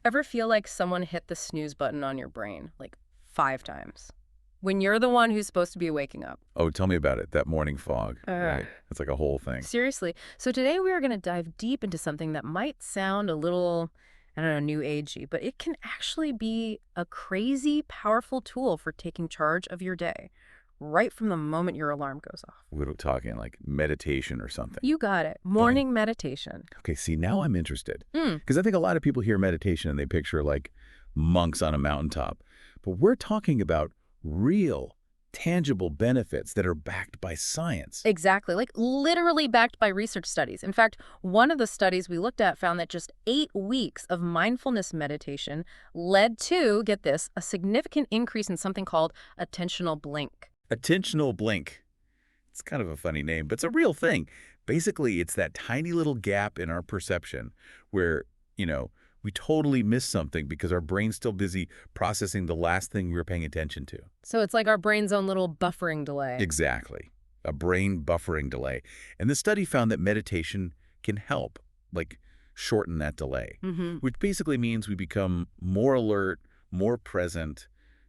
Ever feel like someone hit the snooze button on your brain, like 5 times? When you're the one who's supposed to be waking up. Oh, tell me about it. That morning fog, Ugh. right? It's like a whole thing. Seriously. So today we are going to dive deep into something that might sound a little, I don't know, new agey, but it can actually be a crazy, powerful tool for taking charge of your day, right from the moment your alarm goes off. We're talking like meditation or something. You got it. Okay. Morning meditation. Okay, see, now I'm interested. Hmm. Because I think a lot of people hear meditation and they picture like monks on a mountaintop. But we're talking about real, tangible benefits that are backed by science. Exactly, like literally backed by research studies. In fact, one of the studies we looked at found that just 8 weeks of mindfulness meditation led to, get this, a significant increase in something called attentional blink. Attentional blink. It's kind of a funny name, but it's a real thing. Basically, it's that tiny little gap in our perception where, we totally miss something because our brain's still busy processing the last thing we were paying attention to. So it's like our brain's own little buffering delay. Exactly. A brain buffering delay. And the study found that meditation can help, like, shorten that delay, which basically means we become more alert, more present,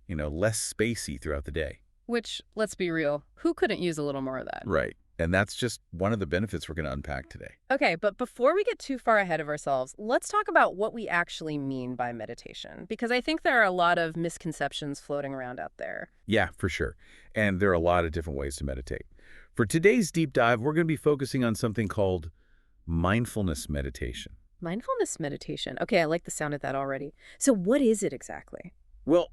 less spacey throughout the day. Which, let's be real, who couldn't use a little more of that? Right. And that's just one of the benefits we're going to unpack today. Okay, but before we get too far ahead of ourselves, let's talk about what we actually mean by meditation, because I think there are a lot of misconceptions floating around out there. Yeah, for sure. And there are a lot of different ways to meditate. For today's deep dive, we're going to be focusing on something called mindfulness meditation. Mindfulness meditation. Okay, I like the sound of that already. So what is it exactly? Well,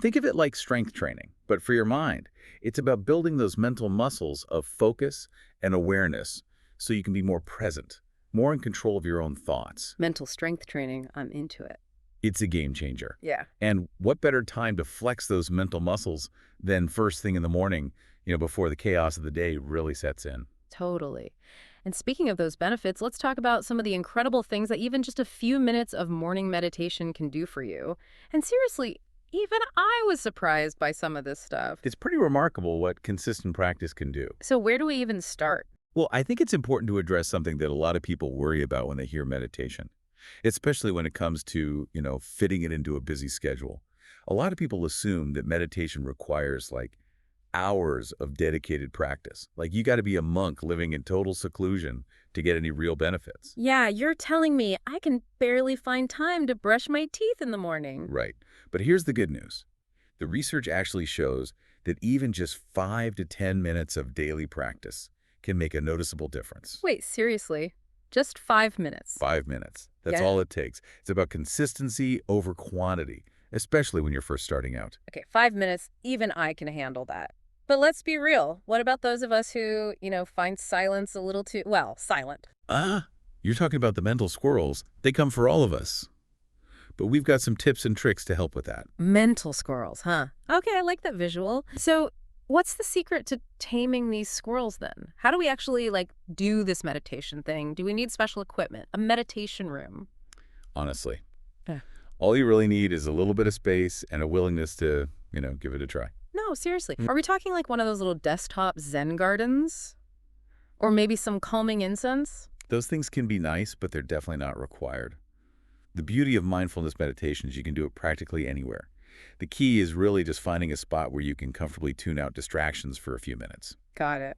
think of it like strength training, but for your mind. It's about building those mental muscles of focus and awareness so you can be more present, more in control of your own thoughts. Mental strength training, I'm into it. It's a game changer. Yeah. And what better time to flex those mental muscles than first thing in the morning, before the chaos of the day really sets in. Totally. And speaking of those benefits, let's talk about some of the incredible things that even just a few minutes of morning meditation can do for you. And seriously, even I was surprised by some of this stuff. It's pretty remarkable what consistent practice can do. So where do we even start? Well, I think it's important to address something that a lot of people worry about when they hear meditation, especially when it comes to, fitting it into a busy schedule. A lot of people assume that meditation requires like hours of dedicated practice. Like you got to be a monk living in total seclusion to get any real benefits. Yeah, you're telling me I can barely find time to brush my teeth in the morning. Right. But here's the good news. The research actually shows that even just 5 to 10 minutes of daily practice can make a noticeable difference. Wait, seriously? Just 5 minutes? 5 minutes. That's Yeah. all it takes. It's about consistency over quantity, especially when you're first starting out. Okay, 5 minutes, even I can handle that. But let's be real. What about those of us who, find silence a little too, well, silent? You're talking about the mental squirrels. They come for all of us. But we've got some tips and tricks to help with that. Mental squirrels, huh? Okay, I like that visual. So what's the secret to taming these squirrels then? How do we actually, do this meditation thing? Do we need special equipment? A meditation room? Honestly, Yeah. all you really need is a little bit of space and a willingness to, give it a try. No, seriously. Are we talking like one of those little desktop Zen gardens? Or maybe some calming incense? Those things can be nice, but they're definitely not required. The beauty of mindfulness meditation is you can do it practically anywhere. The key is really just finding a spot where you can comfortably tune out distractions for a few minutes. Got it.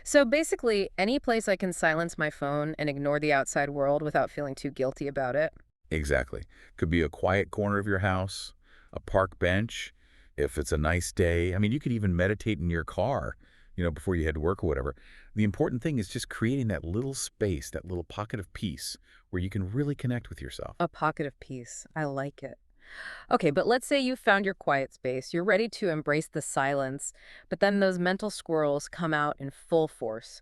So basically, any place I can silence my phone and ignore the outside world without feeling too guilty about it. Exactly. Could be a quiet corner of your house, a park bench, if it's a nice day. I mean, you could even meditate in your car, before you head to work or whatever. The important thing is just creating that little space, that little pocket of peace where you can really connect with yourself. A pocket of peace. I like it. Okay, but let's say you found your quiet space. You're ready to embrace the silence, but then those mental squirrels come out in full force.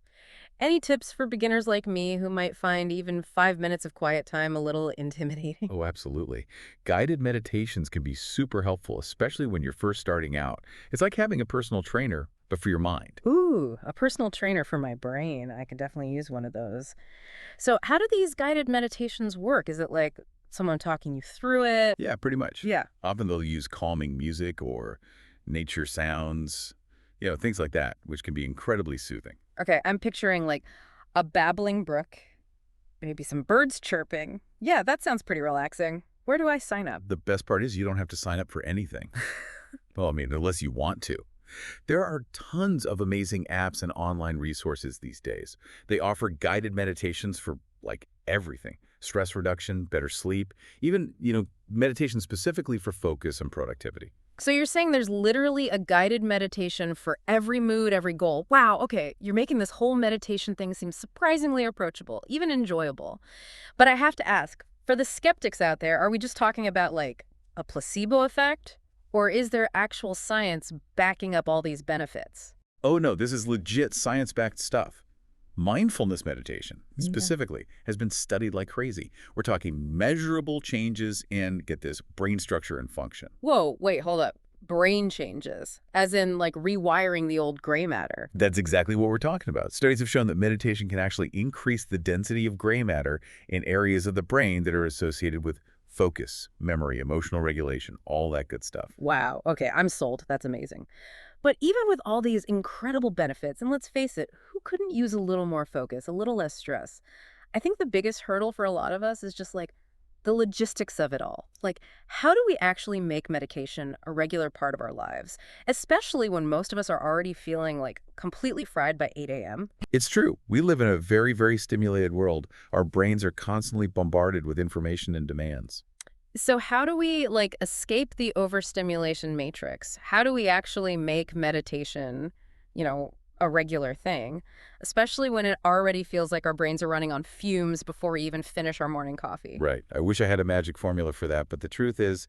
Any tips for beginners like me who might find even 5 minutes of quiet time a little intimidating? Oh, absolutely. Guided meditations can be super helpful, especially when you're first starting out. It's like having a personal trainer, but for your mind. Ooh, a personal trainer for my brain. I could definitely use one of those. So how do these guided meditations work? Is it like someone talking you through it? Yeah, pretty much. Yeah. Often they'll use calming music or nature sounds, things like that, which can be incredibly soothing. Okay, I'm picturing like a babbling brook, maybe some birds chirping. Yeah, that sounds pretty relaxing. Where do I sign up? The best part is you don't have to sign up for anything. Well, I mean, unless you want to. There are tons of amazing apps and online resources these days. They offer guided meditations for like everything. Stress reduction, better sleep, even, meditation specifically for focus and productivity. So you're saying there's literally a guided meditation for every mood, every goal. Wow, okay, you're making this whole meditation thing seem surprisingly approachable, even enjoyable. But I have to ask, for the skeptics out there, are we just talking about like a placebo effect? Or is there actual science backing up all these benefits? Oh no, this is legit science-backed stuff. Mindfulness meditation, Yeah. specifically, has been studied like crazy. We're talking measurable changes in, get this, brain structure and function. Whoa, wait, hold up. Brain changes, as in like rewiring the old gray matter. That's exactly what we're talking about. Studies have shown that meditation can actually increase the density of gray matter in areas of the brain that are associated with focus, memory, emotional regulation, all that good stuff. Wow, okay, I'm sold. That's amazing. But even with all these incredible benefits, and let's face it, who couldn't use a little more focus, a little less stress? I think the biggest hurdle for a lot of us is just like the logistics of it all. Like, how do we actually make medication a regular part of our lives, especially when most of us are already feeling like completely fried by 8 a.m.? It's true. We live in a very, very stimulated world. Our brains are constantly bombarded with information and demands. So how do we like escape the overstimulation matrix? How do we actually make meditation, a regular thing, especially when it already feels like our brains are running on fumes before we even finish our morning coffee? Right. I wish I had a magic formula for that, but the truth is,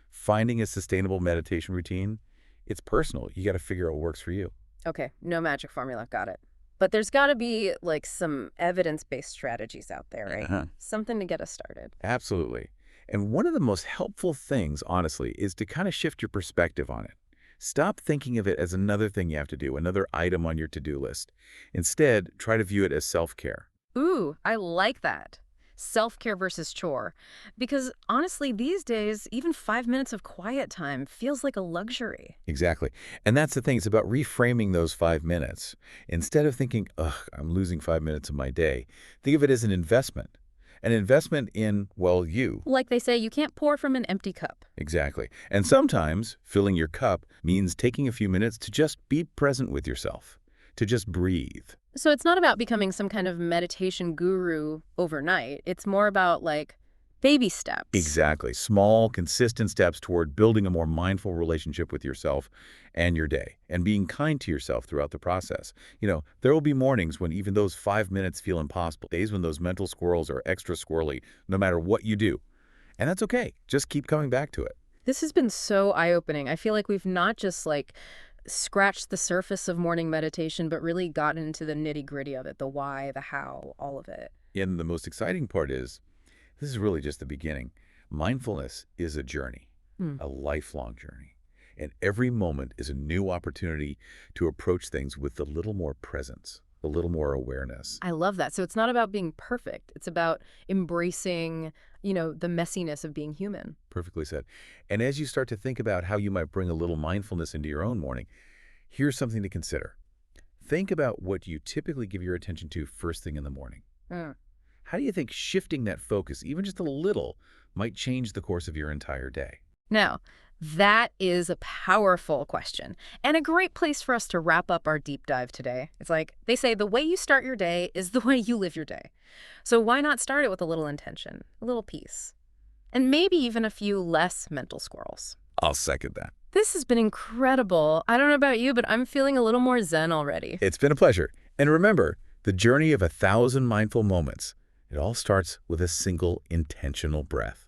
finding a sustainable meditation routine, it's personal. You got to figure out what works for you. Okay, no magic formula, got it. But there's got to be like some evidence-based strategies out there, right? Uh-huh. Something to get us started. Absolutely. And one of the most helpful things, honestly, is to kind of shift your perspective on it. Stop thinking of it as another thing you have to do, another item on your to-do list. Instead, try to view it as self-care. Ooh, I like that. Self-care versus chore. Because honestly, these days, even 5 minutes of quiet time feels like a luxury. Exactly. And that's the thing. It's about reframing those 5 minutes. Instead of thinking, ugh, I'm losing 5 minutes of my day, think of it as an investment. An investment in, well, you. Like they say, you can't pour from an empty cup. Exactly. And sometimes filling your cup means taking a few minutes to just be present with yourself, to just breathe. So it's not about becoming some kind of meditation guru overnight. It's more about like baby steps. Exactly. Small, consistent steps toward building a more mindful relationship with yourself and your day, and being kind to yourself throughout the process. There will be mornings when even those 5 minutes feel impossible, days when those mental squirrels are extra squirrely, no matter what you do. And that's okay. Just keep coming back to it. This has been so eye-opening. I feel like we've not just like scratched the surface of morning meditation, but really gotten into the nitty-gritty of it, the why, the how, all of it. And the most exciting part is, this is really just the beginning. Mindfulness is a journey, Hmm. a lifelong journey. And every moment is a new opportunity to approach things with a little more presence, a little more awareness. I love that. So it's not about being perfect. It's about embracing, the messiness of being human. Perfectly said. And as you start to think about how you might bring a little mindfulness into your own morning, here's something to consider. Think about what you typically give your attention to first thing in the morning. Mm. How do you think shifting that focus, even just a little, might change the course of your entire day? Now, that is a powerful question and a great place for us to wrap up our deep dive today. It's like they say the way you start your day is the way you live your day. So why not start it with a little intention, a little peace, and maybe even a few less mental squirrels? I'll second that. This has been incredible. I don't know about you, but I'm feeling a little more zen already. It's been a pleasure. And remember, the journey of 1,000 mindful moments, it all starts with a single intentional breath.